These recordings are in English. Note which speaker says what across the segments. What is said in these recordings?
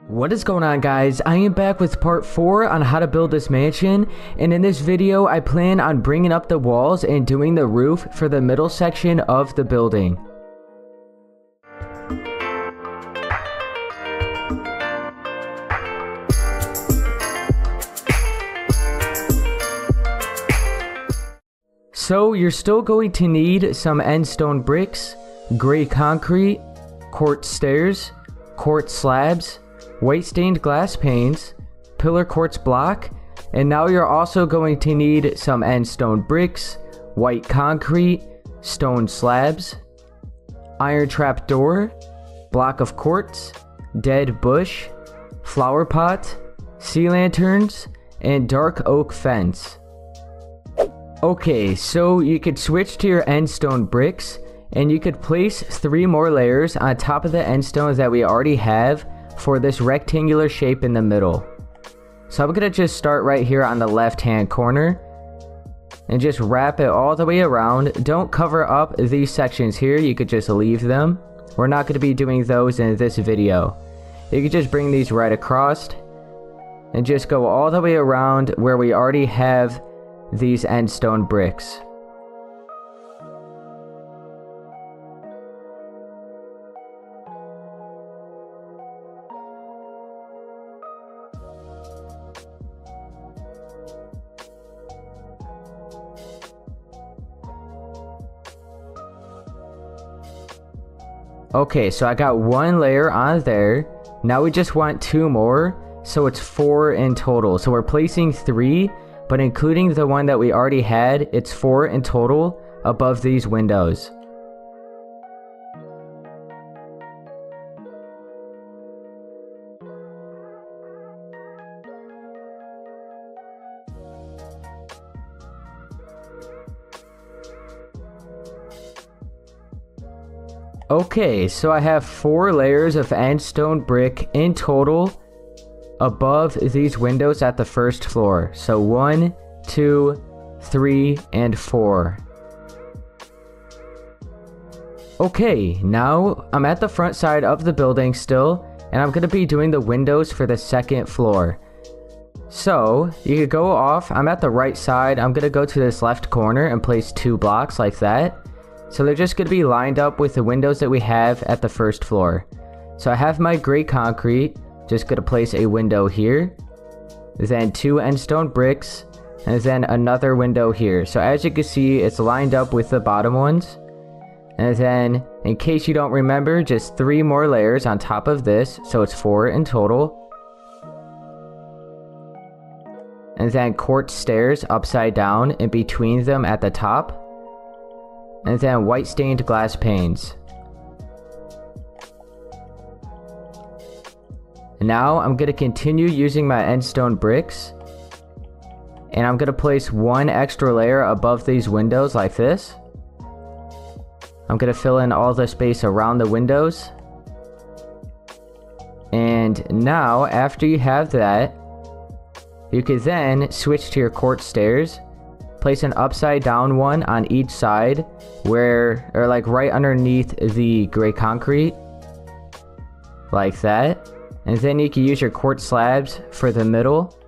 Speaker 1: What is going on, guys? I am back with part 4 on how to build this mansion, and in this video I plan on bringing up the walls and doing the roof for the middle section of the building. So you're still going to need some end stone bricks, gray concrete, quartz stairs, quartz slabs, white stained glass panes, pillar quartz block, and now you're also going to need some end stone bricks, white concrete, stone slabs, iron trap door, block of quartz, dead bush, flower pot, sea lanterns, and dark oak fence. Okay, so you could switch to your end stone bricks, and you could place 3 more layers on top of the end stones that we already have for this rectangular shape in the middle. So I'm gonna just start right here on the left hand corner and just wrap it all the way around. Don't cover up these sections here, you could just leave them. We're not going to be doing those in this video. You could just bring these right across and just go all the way around where we already have these end stone bricks. Okay, so I got 1 layer on there. Now we just want 2 more, so it's 4 in total. So we're placing 3, but including the one that we already had, it's 4 in total above these windows. Okay, so I have 4 layers of end stone brick in total above these windows at the first floor. So 1, 2, 3, and 4. Okay, now I'm at the front side of the building still, and I'm going to be doing the windows for the second floor. So you could go off, I'm at the right side, I'm going to go to this left corner and place 2 blocks like that. So they're just going to be lined up with the windows that we have at the first floor. So I have my gray concrete, just going to place a window here, then 2 end stone bricks, and then another window here. So as you can see, it's lined up with the bottom ones. And then, in case you don't remember, just 3 more layers on top of this, so it's 4 in total. And then quartz stairs upside down in between them at the top. And then white stained glass panes. Now I'm going to continue using my end stone bricks, and I'm going to place 1 extra layer above these windows like this. I'm going to fill in all the space around the windows. And now after you have that, you can then switch to your quartz stairs. Place an upside down one on each side or like right underneath the gray concrete, like that. And then you can use your quartz slabs for the middle.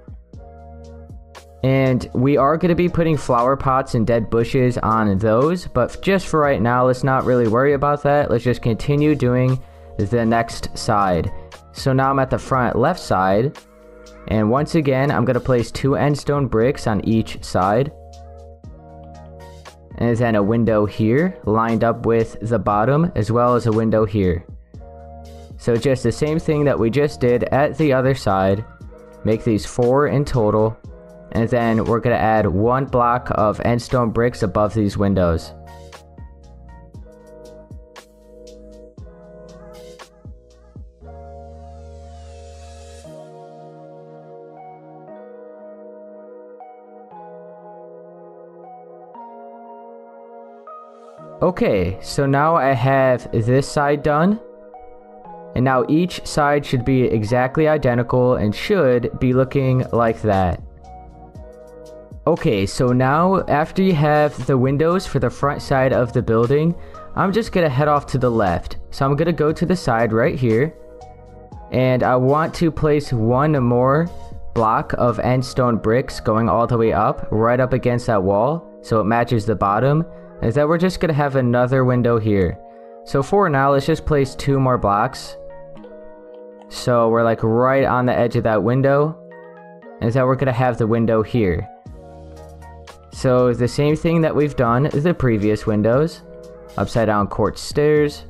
Speaker 1: And we are going to be putting flower pots and dead bushes on those, but just for right now, let's not really worry about that. Let's just continue doing the next side. So now I'm at the front left side, and once again I'm going to place 2 end stone bricks on each side. And then a window here, lined up with the bottom, as well as a window here. So just the same thing that we just did at the other side. Make these 4 in total. And then we're going to add 1 block of end stone bricks above these windows. Okay, so now I have this side done, and now each side should be exactly identical and should be looking like that. Okay, so now after you have the windows for the front side of the building, I'm just gonna head off to the left. So I'm gonna go to the side right here, And I want to place one more block of end stone bricks going all the way up, right up against that wall, so it matches the bottom. Is that we're just gonna have another window here. So for now, let's just place 2 more blocks. So we're like right on the edge of that window. Is that we're gonna have the window here. So the same thing that we've done the previous windows. Upside down quartz stairs,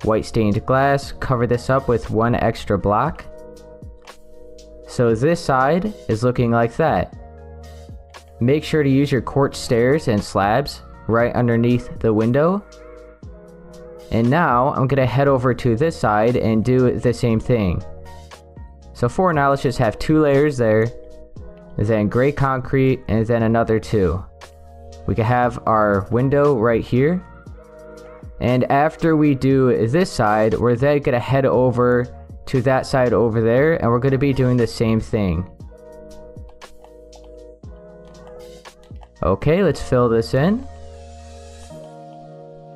Speaker 1: white stained glass, cover this up with 1 extra block. So this side is looking like that. Make sure to use your quartz stairs and slabs right underneath the window. And now I'm gonna head over to this side and do the same thing. So for now, let's just have 2 layers there, and then gray concrete, and then another 2. We can have our window right here. And after we do this side, we're then gonna head over to that side over there, and we're gonna be doing the same thing. Okay, let's fill this in.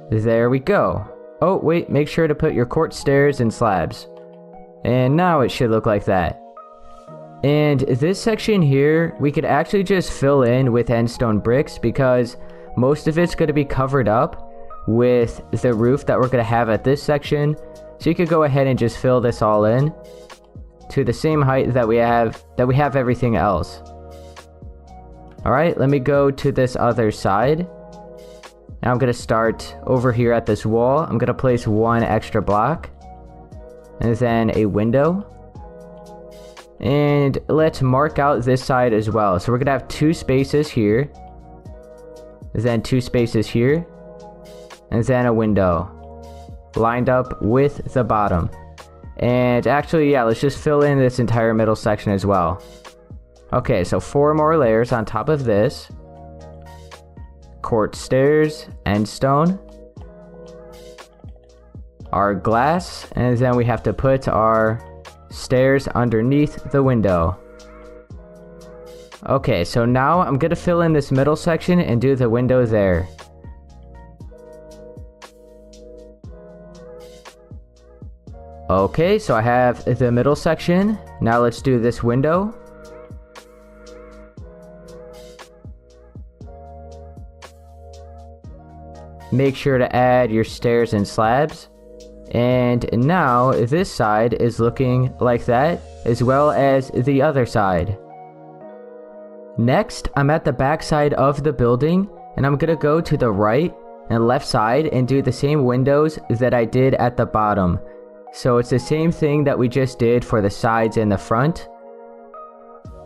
Speaker 1: There we go. Oh wait, make sure to put your quartz stairs and slabs. And now it should look like that. And this section here, we could actually just fill in with end stone bricks because most of it's going to be covered up with the roof that we're going to have at this section. So you could go ahead and just fill this all in to the same height that we have everything else. Alright, let me go to this other side. Now I'm going to start over here at this wall. I'm going to place 1 extra block. And then a window. And let's mark out this side as well. So we're going to have 2 spaces here. Then 2 spaces here. And then a window. Lined up with the bottom. And actually, yeah, let's just fill in this entire middle section as well. Okay, so 4 more layers on top of this. Quartz stairs, end stone, our glass, and then we have to put our stairs underneath the window. Okay, so now I'm gonna fill in this middle section and do the window there. Okay, so I have the middle section. Now let's do this window. Make sure to add your stairs and slabs. And now this side is looking like that, as well as the other side. Next, I'm at the back side of the building, and I'm gonna go to the right and left side and do the same windows that I did at the bottom. So it's the same thing that we just did for the sides and the front.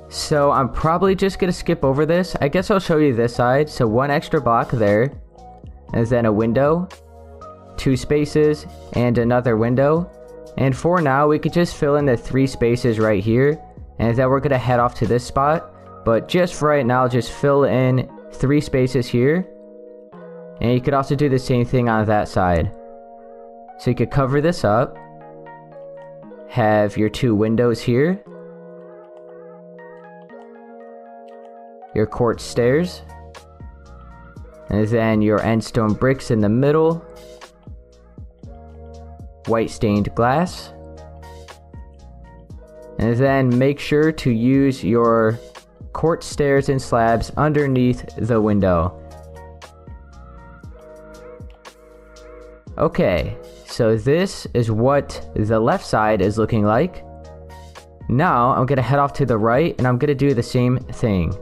Speaker 1: So I'm probably just gonna skip over this. I guess I'll show you this side. So 1 extra block there. And then a window, 2 spaces, and another window. And for now, we could just fill in the 3 spaces right here. And then we're going to head off to this spot. But just for right now, just fill in 3 spaces here. And you could also do the same thing on that side. So you could cover this up. Have your 2 windows here. Your quartz stairs. And then your end stone bricks in the middle. White stained glass. And then make sure to use your quartz stairs and slabs underneath the window. Okay, so this is what the left side is looking like. Now I'm gonna head off to the right and I'm gonna do the same thing.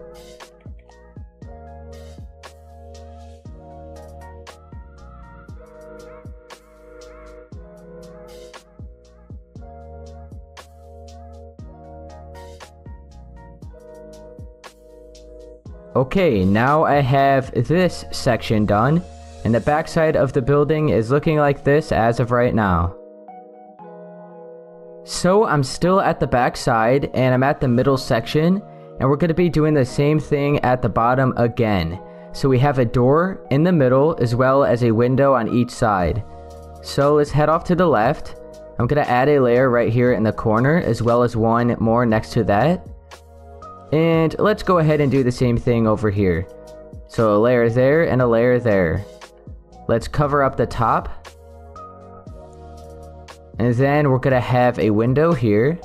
Speaker 1: Okay, now I have this section done, and the backside of the building is looking like this as of right now. So I'm still at the backside, and I'm at the middle section, and we're going to be doing the same thing at the bottom again. So we have a door in the middle as well as a window on each side. So let's head off to the left. I'm going to add a layer right here in the corner as well as 1 more next to that. And let's go ahead and do the same thing over here. So a layer there and a layer there. Let's cover up the top. And then we're gonna have a window here.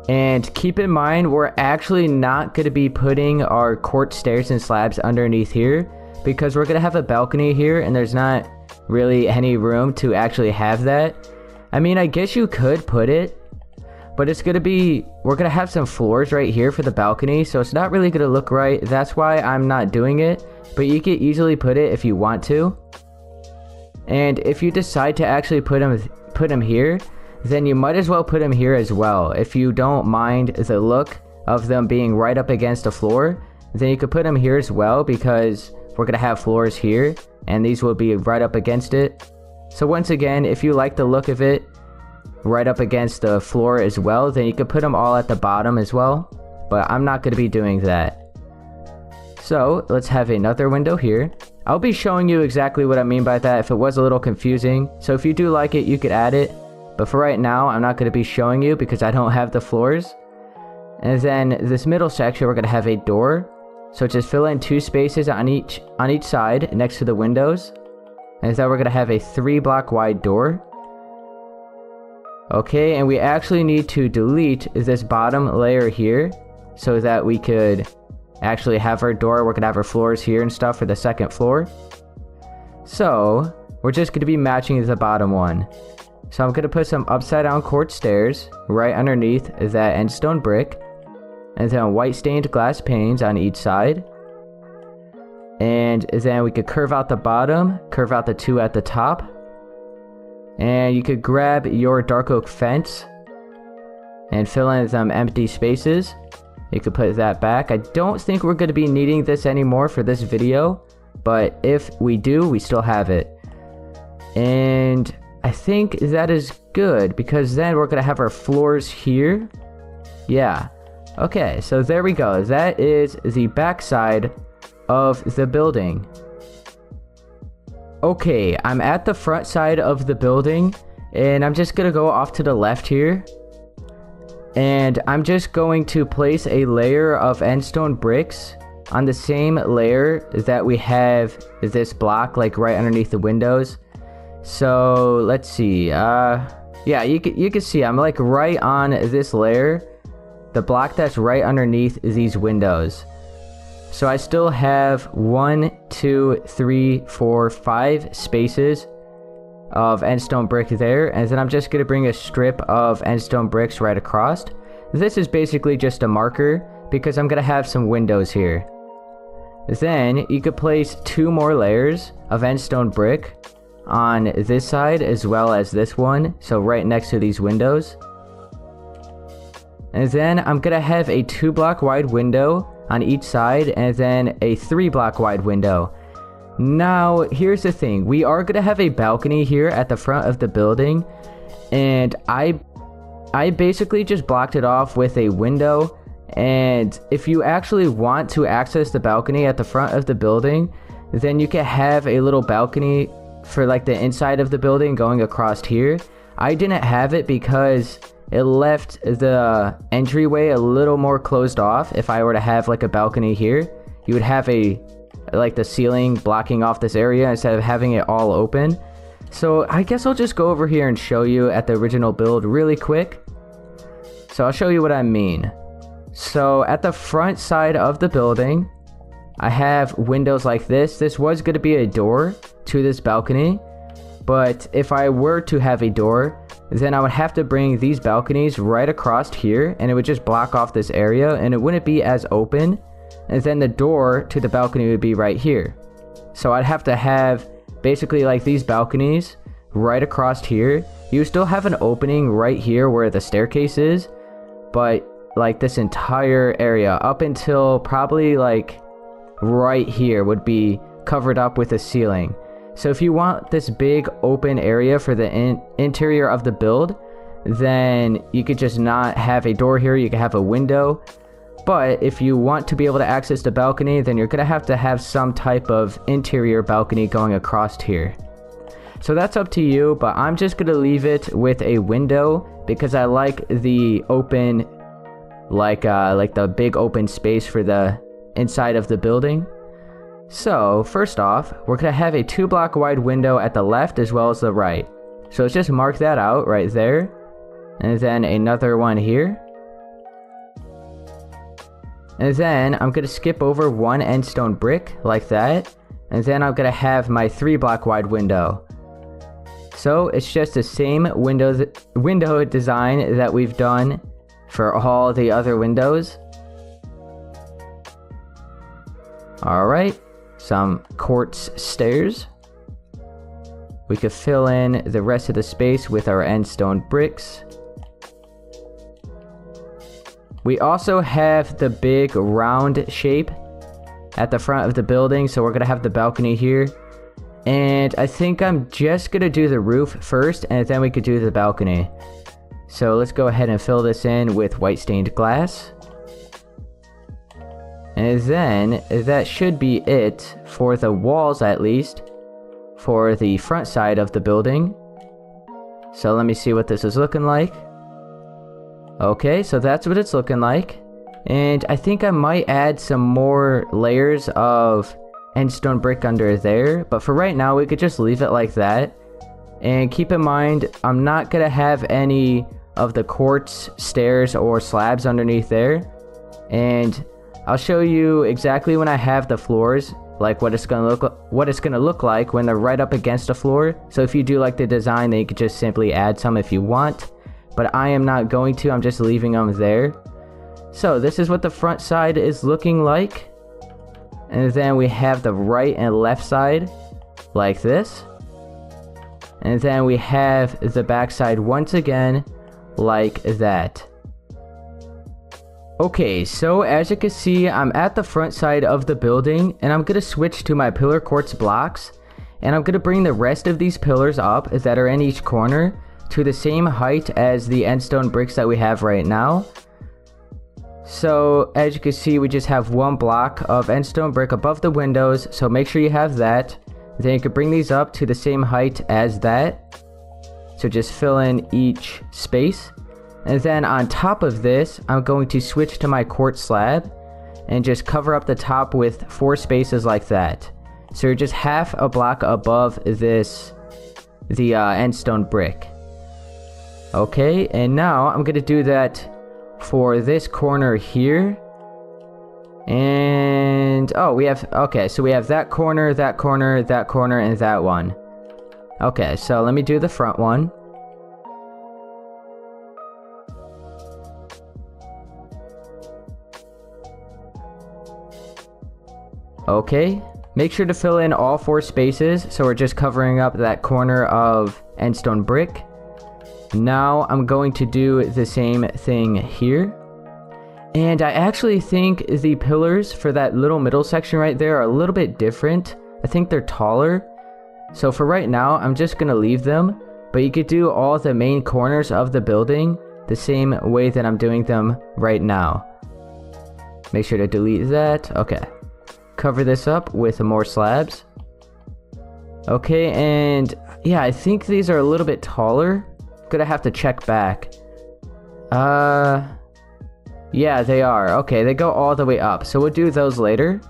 Speaker 1: And keep in mind, we're actually not going to be putting our quartz stairs and slabs underneath here, because we're going to have a balcony here and there's not really any room to actually have that. I mean, I guess you could put it, but it's going to be, we're going to have some floors right here for the balcony, so it's not really going to look right. That's why I'm not doing it, but you could easily put it if you want to. And if you decide to actually put them here, then you might as well put them here as well. If you don't mind the look of them being right up against the floor, then you could put them here as well, because we're going to have floors here and these will be right up against it. So once again, if you like the look of it right up against the floor as well, then you could put them all at the bottom as well, but I'm not going to be doing that. So let's have another window here. I'll be showing you exactly what I mean by that if it was a little confusing, so if you do like it, you could add it. But for right now, I'm not going to be showing you because I don't have the floors. And then this middle section, we're going to have a door. So just fill in 2 spaces on each side next to the windows. And then we're going to have a 3-block wide door. Okay, and we actually need to delete this bottom layer here so that we could actually have our door. We're going to have our floors here and stuff for the second floor. So we're just going to be matching the bottom one. So I'm going to put some upside down quartz stairs right underneath that end stone brick. And then white stained glass panes on each side. And then we could curve out the bottom, curve out the 2 at the top. And you could grab your dark oak fence and fill in some empty spaces. You could put that back. I don't think we're going to be needing this anymore for this video, but if we do, we still have it. And I think that is good, because then we're going to have our floors here. Yeah. Okay, so there we go. That is the back side of the building. Okay, I'm at the front side of the building, and I'm just going to go off to the left here. And I'm just going to place a layer of endstone bricks on the same layer that we have this block, like right underneath the windows. So let's see, yeah, you can see I'm like right on this layer, the block that's right underneath these windows. So I still have 1, 2, 3, 4, 5 spaces of endstone brick there, and then I'm just gonna bring a strip of endstone bricks right across. This is basically just a marker because I'm gonna have some windows here. Then you could place 2 more layers of endstone brick on this side as well as this one, so right next to these windows. And then I'm gonna have a 2-block wide window on each side, and then a 3-block wide window. Now here's the thing, we are gonna have a balcony here at the front of the building, and I basically just blocked it off with a window. And if you actually want to access the balcony at the front of the building, then you can have a little balcony for like the inside of the building going across here. I didn't have it because it left the entryway a little more closed off. If I were to have like a balcony here, you would have like the ceiling blocking off this area instead of having it all open. So I guess I'll just go over here and show you at the original build really quick. So I'll show you what I mean. So at the front side of the building, I have windows like this. This was going to be a door to this balcony, but if I were to have a door, then I would have to bring these balconies right across here, and it would just block off this area, and it wouldn't be as open. And then the door to the balcony would be right here. So I'd have to have basically like these balconies right across here. You still have an opening right here where the staircase is, but like this entire area up until probably like right here would be covered up with a ceiling. So if you want this big open area for the interior of the build, then you could just not have a door here, you could have a window. But if you want to be able to access the balcony, then you're going to have some type of interior balcony going across here. So that's up to you, but I'm just going to leave it with a window because I like the open, like the big open space for the inside of the building. So first off, we're going to have a 2-block wide window at the left as well as the right. So let's just mark that out right there. And then another one here. And then I'm going to skip over one end stone brick like that. And then I'm going to have my 3-block wide window. So it's just the same window design that we've done for all the other windows. Alright, some quartz stairs. We could fill in the rest of the space with our end stone bricks. We also have the big round shape at the front of the building, so we're going to have the balcony here. And I think I'm just going to do the roof first, and then we could do the balcony. So let's go ahead and fill this in with white stained glass. And then that should be it for the walls, at least, for the front side of the building. So let me see what this is looking like. Okay, so that's what it's looking like. And I think I might add some more layers of end stone brick under there, but for right now we could just leave it like that. And keep in mind, I'm not gonna have any of the quartz stairs or slabs underneath there. And I'll show you exactly when I have the floors, like what it's gonna look like when they're right up against the floor. So if you do like the design, then you could just simply add some if you want, but I am not going to. I'm just leaving them there. So this is what the front side is looking like. And then we have the right and left side like this. And then we have the back side once again like that. Okay, so as you can see, I'm at the front side of the building, and I'm going to switch to my pillar quartz blocks. And I'm going to bring the rest of these pillars up that are in each corner to the same height as the end stone bricks that we have right now. So as you can see, we just have 1 block of end stone brick above the windows, so make sure you have that. Then you can bring these up to the same height as that. So just fill in each space. And then on top of this, I'm going to switch to my quartz slab and just cover up the top with 4 spaces like that. So you're just half a block above the end stone brick. Okay, and now I'm going to do that for this corner here. And oh, we have, okay, so we have that corner, that corner, that corner, and that one. Okay, so let me do the front one. Okay, make sure to fill in all 4 spaces, so we're just covering up that corner of end stone brick. Now I'm going to do the same thing here. And I actually think the pillars for that little middle section right there are a little bit different. I think they're taller. So for right now, I'm just going to leave them. But you could do all the main corners of the building the same way that I'm doing them right now. Make sure to delete that. Okay. Cover this up with more slabs. Okay, and yeah, I think these are a little bit taller. Gonna have to check back. Yeah, they are. Okay, they go all the way up, so we'll do those later.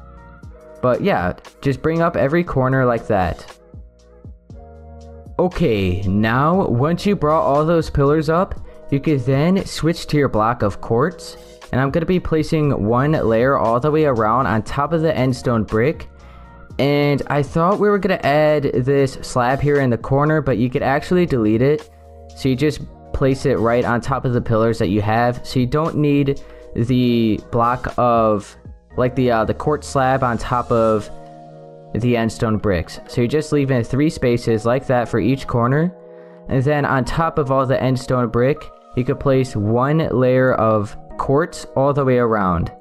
Speaker 1: But yeah, just bring up every corner like that. Okay, now once you brought all those pillars up, you can then switch to your block of quartz. And I'm going to be placing 1 layer all the way around on top of the end stone brick. And I thought we were going to add this slab here in the corner, but you could actually delete it. So you just place it right on top of the pillars that you have. So you don't need the block of, like the quartz slab on top of the end stone bricks. So you're just leaving 3 spaces like that for each corner. And then on top of all the end stone brick, you could place 1 layer of quartz all the way around.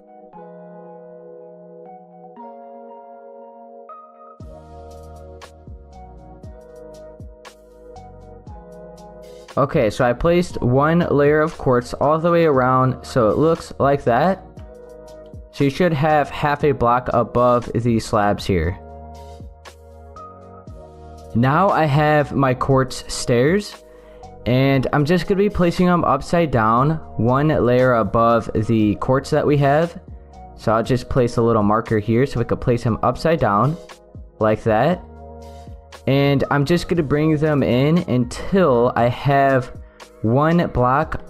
Speaker 1: Okay, so I placed 1 layer of quartz all the way around, so it looks like that. So you should have half a block above these slabs here. Now I have my quartz stairs, and I'm just going to be placing them upside down, 1 layer above the quartz that we have. So I'll just place a little marker here so we could place them upside down like that. And I'm just going to bring them in until I have one block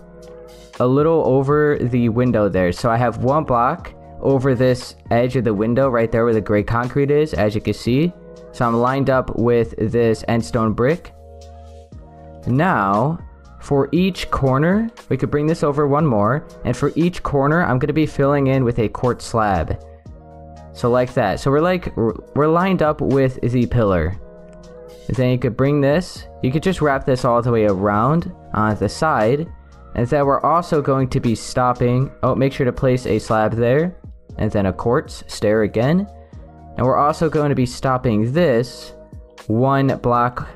Speaker 1: a little over the window there. So I have one block over this edge of the window right there where the gray concrete is, as you can see. So I'm lined up with this end stone brick. Now, for each corner, we could bring this over one more. And for each corner, I'm going to be filling in with a quartz slab. So like that. So we're lined up with the pillar. And then you could bring this, you could just wrap this all the way around on the side. And then we're also going to be stopping, oh, make sure to place a slab there. And then a quartz stair again. And we're also going to be stopping this one block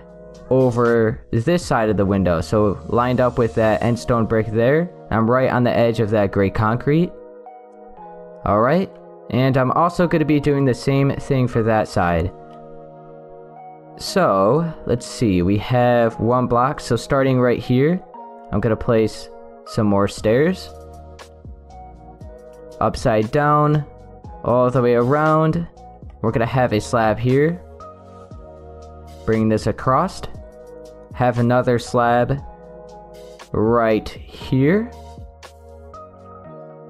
Speaker 1: over this side of the window. So lined up with that end stone brick there. I'm right on the edge of that gray concrete. Alright. And I'm also going to be doing the same thing for that side. So, let's see. We have one block. So starting right here, I'm going to place some more stairs. Upside down, all the way around. We're going to have a slab here. Bring this across. Have another slab right here.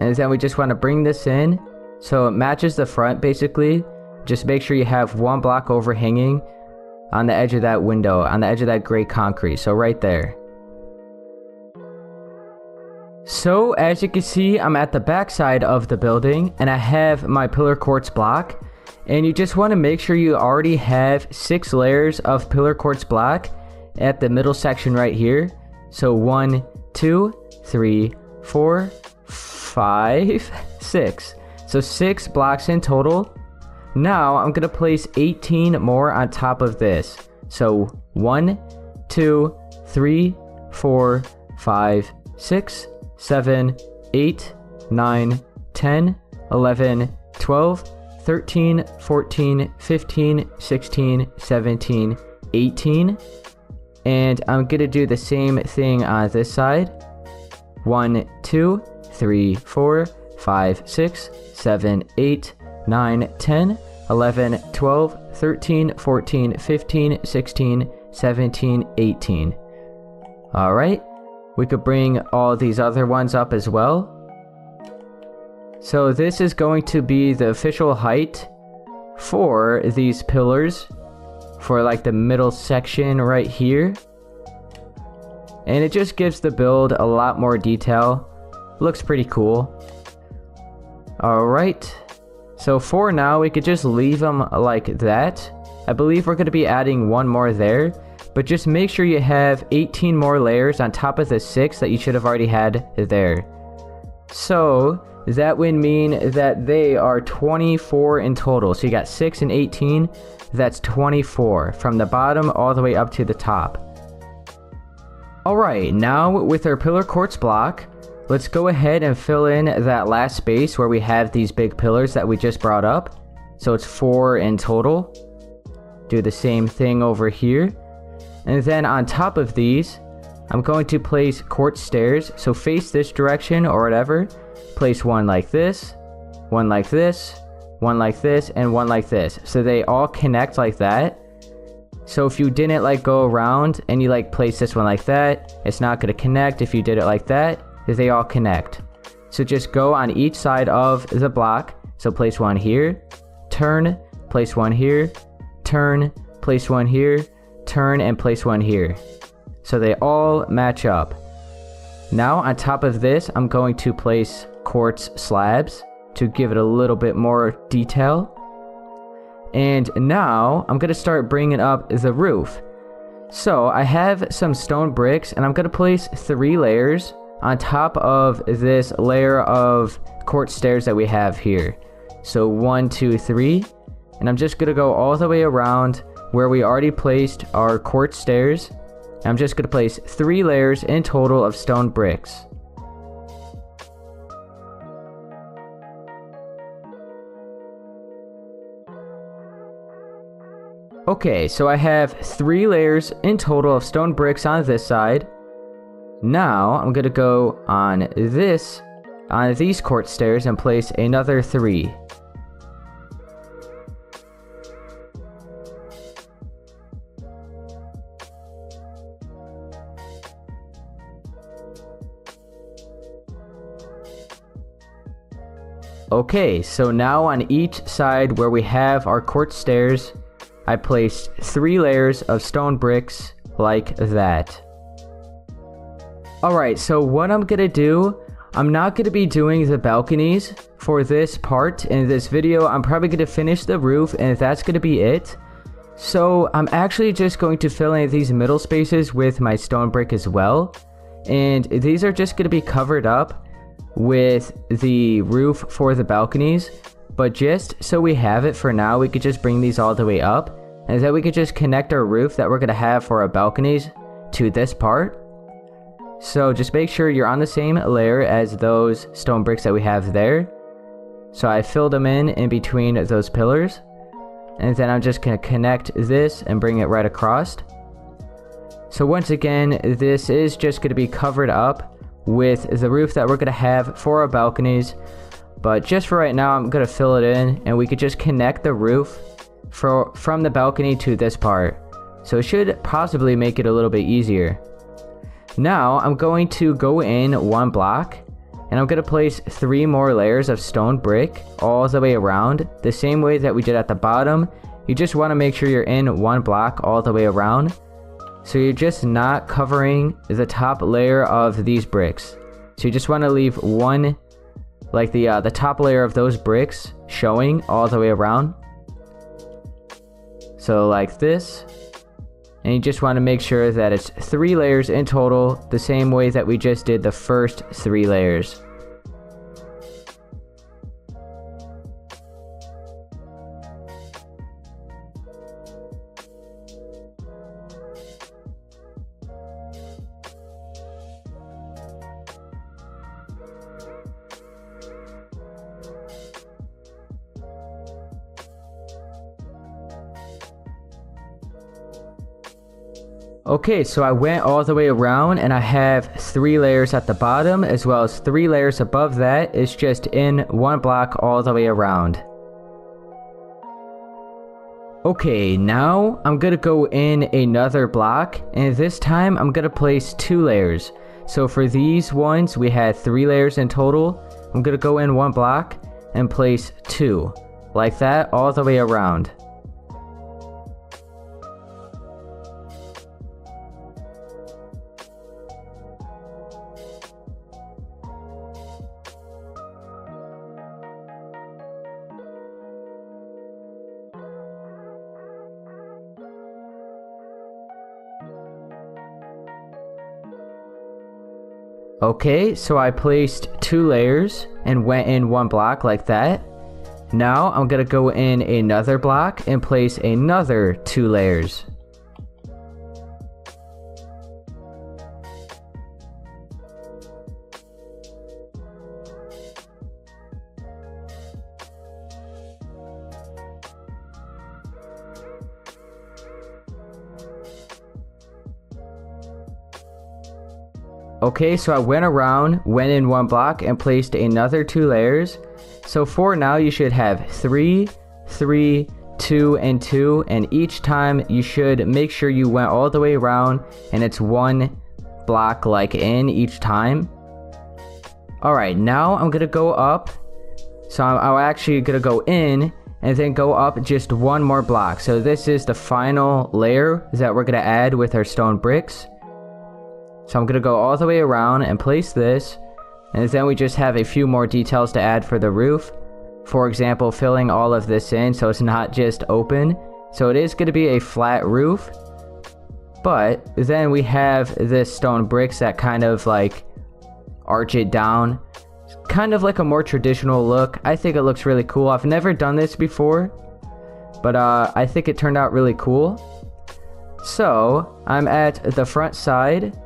Speaker 1: And then we just want to bring this in so it matches the front basically. Just make sure you have one block overhanging on the edge of that window, on the edge of that gray concrete. So right there. So as you can see, I'm at the back side of the building and I have my pillar quartz block. And you just want to make sure you already have 6 layers of pillar quartz block at the middle section right here. So 1, 2, 3, 4, 5, 6. So 6 blocks in total. Now I'm going to place 18 more on top of this. So 1, 2, 3, 4, 5, 6, 7, 8, 9, 10, 11, 12, 13, 14, 15, 16, 17, 18. And I'm going to do the same thing on this side. 1, 2, 3, 4, 5, 6, 7, 8, 9, 10, 11, 12, 13, 14, 15, 16, 17, 18. Alright. We could bring all these other ones up as well. So this is going to be the official height for these pillars for like the middle section right here. And it just gives the build a lot more detail. Looks pretty cool. Alright. So for now, we could just leave them like that. I believe we're going to be adding one more there. But just make sure you have 18 more layers on top of the 6 that you should have already had there. So that would mean that they are 24 in total. So you got 6 and 18. That's 24 from the bottom all the way up to the top. Alright, now with our pillar quartz block, let's go ahead and fill in that last space where we have these big pillars that we just brought up. So it's 4 in total. Do the same thing over here. And then on top of these, I'm going to place quartz stairs. So face this direction or whatever. Place one like this, one like this, one like this, and one like this. So they all connect like that. So if you didn't like go around and you like place this one like that, it's not going to connect. If you did it like that, they all connect. So just go on each side of the block. So place one here, turn, place one here, turn, place one here, turn, and place one here. So they all match up. Now on top of this, I'm going to place quartz slabs to give it a little bit more detail. And now I'm going to start bringing up the roof. So I have some stone bricks and I'm going to place 3 layers on top of this layer of quartz stairs that we have here. So 1, 2, 3. And I'm just going to go all the way around where we already placed our quartz stairs. I'm just going to place 3 layers in total of stone bricks. Okay, so I have 3 layers in total of stone bricks on this side. Now I'm going to go on this on these quartz stairs and place another 3. Okay, so now on each side where we have our quartz stairs, I placed 3 layers of stone bricks like that. Alright, so what I'm gonna do, I'm not gonna be doing the balconies for this part in this video. I'm probably gonna finish the roof and that's gonna be it. So I'm actually just going to fill in these middle spaces with my stone brick as well. And these are just gonna be covered up with the roof for the balconies, but just so we have it for now, we could just bring these all the way up, and then we could just connect our roof that we're going to have for our balconies to this part. So just make sure you're on the same layer as those stone bricks that we have there. So I filled them in between those pillars, and then I'm just going to connect this and bring it right across. So once again, this is just going to be covered up with the roof that we're going to have for our balconies, but just for right now I'm going to fill it in, and we could just connect the roof from the balcony to this part, so it should possibly make it a little bit easier. Now I'm going to go in 1 block, and I'm going to place 3 more layers of stone brick all the way around, the same way that we did at the bottom. You just want to make sure you're in 1 block all the way around, so you're just not covering the top layer of these bricks. So you just want to leave one, like the top layer of those bricks showing all the way around. So like this. And you just want to make sure that it's 3 layers in total, the same way that we just did the first 3 layers. Okay, so I went all the way around and I have 3 layers at the bottom as well as 3 layers above that. It's just in 1 block all the way around. Okay, now I'm gonna go in another block, and this time I'm gonna place 2 layers. So for these ones, we had 3 layers in total. I'm gonna go in 1 block and place 2, like that, all the way around. Okay, so I placed 2 layers and went in 1 block like that. Now I'm gonna go in another block and place another 2 layers. Okay, so I went around, went in 1 block, and placed another 2 layers. So for now, you should have 3, 3, 2, and 2, and each time you should make sure you went all the way around, and it's 1 block like in each time. Alright, now I'm gonna go up. So I'm actually gonna go in, and then go up just 1 more block. So this is the final layer that we're gonna add with our stone bricks. So I'm going to go all the way around and place this, and then we just have a few more details to add for the roof. For example, filling all of this in so it's not just open. So it is going to be a flat roof, but then we have this stone bricks that kind of like arch it down. It's kind of like a more traditional look. I think it looks really cool. I've never done this before, but I think it turned out really cool. So I'm at the front side,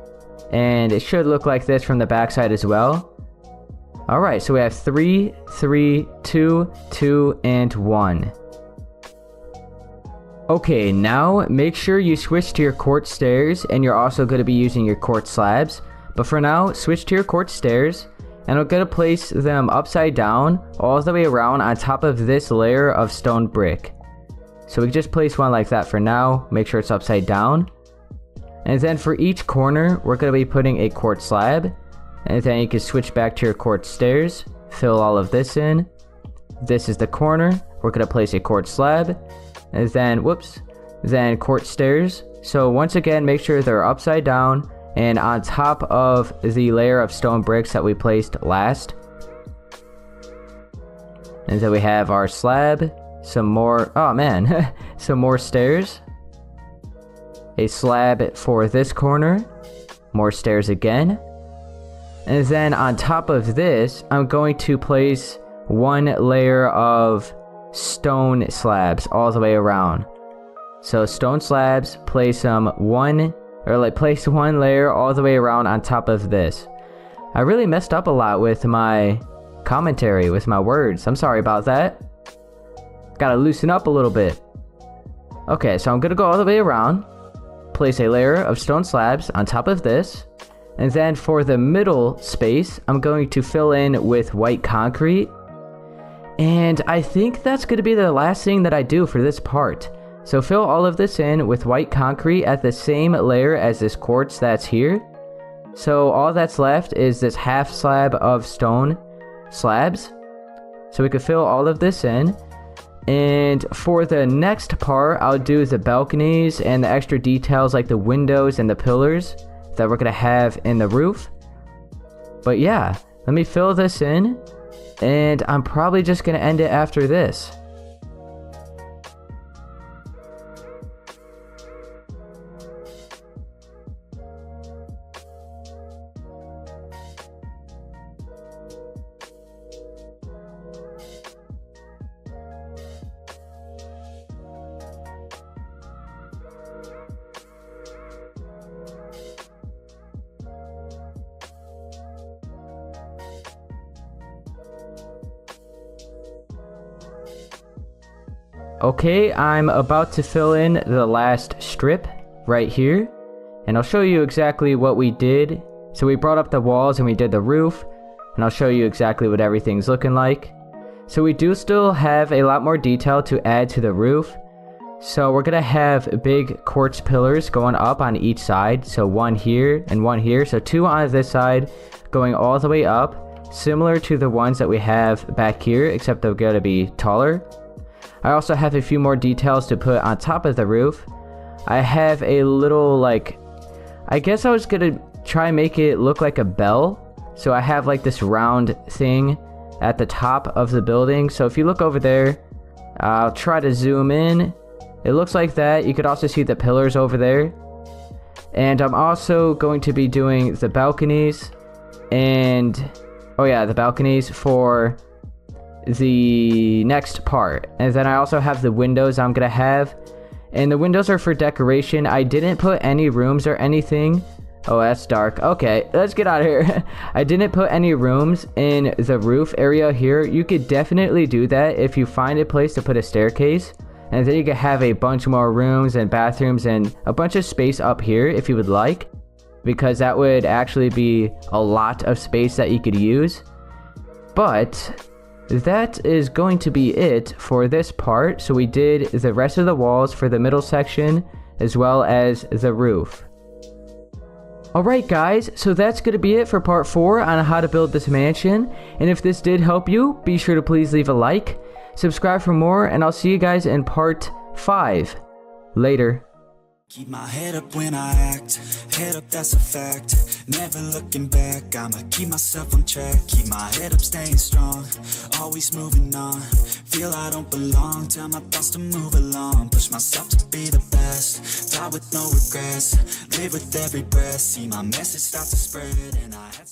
Speaker 1: and it should look like this from the back side as well. Alright, so we have 3, 3, 2, 2, and 1. Okay, now make sure you switch to your quartz stairs, and you're also going to be using your quartz slabs. But for now, switch to your quartz stairs, and I'm going to place them upside down all the way around on top of this layer of stone brick. So we can just place one like that for now, make sure it's upside down. And then for each corner, we're going to be putting a quartz slab. And then you can switch back to your quartz stairs, fill all of this in. This is the corner, we're going to place a quartz slab. And then, then quartz stairs. So once again, make sure they're upside down and on top of the layer of stone bricks that we placed last. And then we have our slab, some more, oh man, some more stairs. A slab for this corner, more stairs again. And then on top of this, I'm going to place one layer of stone slabs all the way around. So stone slabs, place one layer all the way around on top of this. I really messed up a lot with my commentary, with my words. I'm sorry about that. Gotta loosen up a little bit. Okay, so I'm gonna go all the way around, place a layer of stone slabs on top of this, and then for the middle space, I'm going to fill in with white concrete. And I think that's gonna be the last thing that I do for this part. So fill all of this in with white concrete at the same layer as this quartz that's here. So all that's left is this half slab of stone slabs. So we could fill all of this in. And for the next part, I'll do the balconies and the extra details like the windows and the pillars that we're going to have in the roof. But yeah, let me fill this in. And I'm probably just going to end it after this. Okay, I'm about to fill in the last strip right here, and I'll show you exactly what we did. So we brought up the walls and we did the roof, and I'll show you exactly what everything's looking like. So we do still have a lot more detail to add to the roof. So we're gonna have big quartz pillars going up on each side. So one here and one here. So two on this side going all the way up, similar to the ones that we have back here, except they're gonna be taller. I also have a few more details to put on top of the roof. I have a little, I guess I was gonna try and make it look like a bell. So I have like this round thing at the top of the building. So if you look over there, I'll try to zoom in. It looks like that. You could also see the pillars over there. And I'm also going to be doing the balconies and, oh yeah, the balconies for the next part. And then I also have the windows I'm gonna have, and the windows are for decoration. I didn't put any rooms or anything. Oh, that's dark. Okay, let's get out of here. I didn't put any rooms in the roof area here. You could definitely do that if you find a place to put a staircase, and then you could have a bunch more rooms and bathrooms and a bunch of space up here if you would like, because that would actually be a lot of space that you could use. But that is going to be it for this part. So we did the rest of the walls for the middle section as well as the roof. Alright guys, so that's going to be it for part 4 on how to build this mansion. And if this did help you, be sure to please leave a like, subscribe for more, and I'll see you guys in part 5. Later.
Speaker 2: Keep my head up when I act, head up that's a fact, never looking back, I'ma keep myself on track, keep my head up staying strong, always moving on, feel I don't belong, tell my thoughts to move along, push myself to be the best, die with no regrets, live with every breath, see my message start to spread, and I had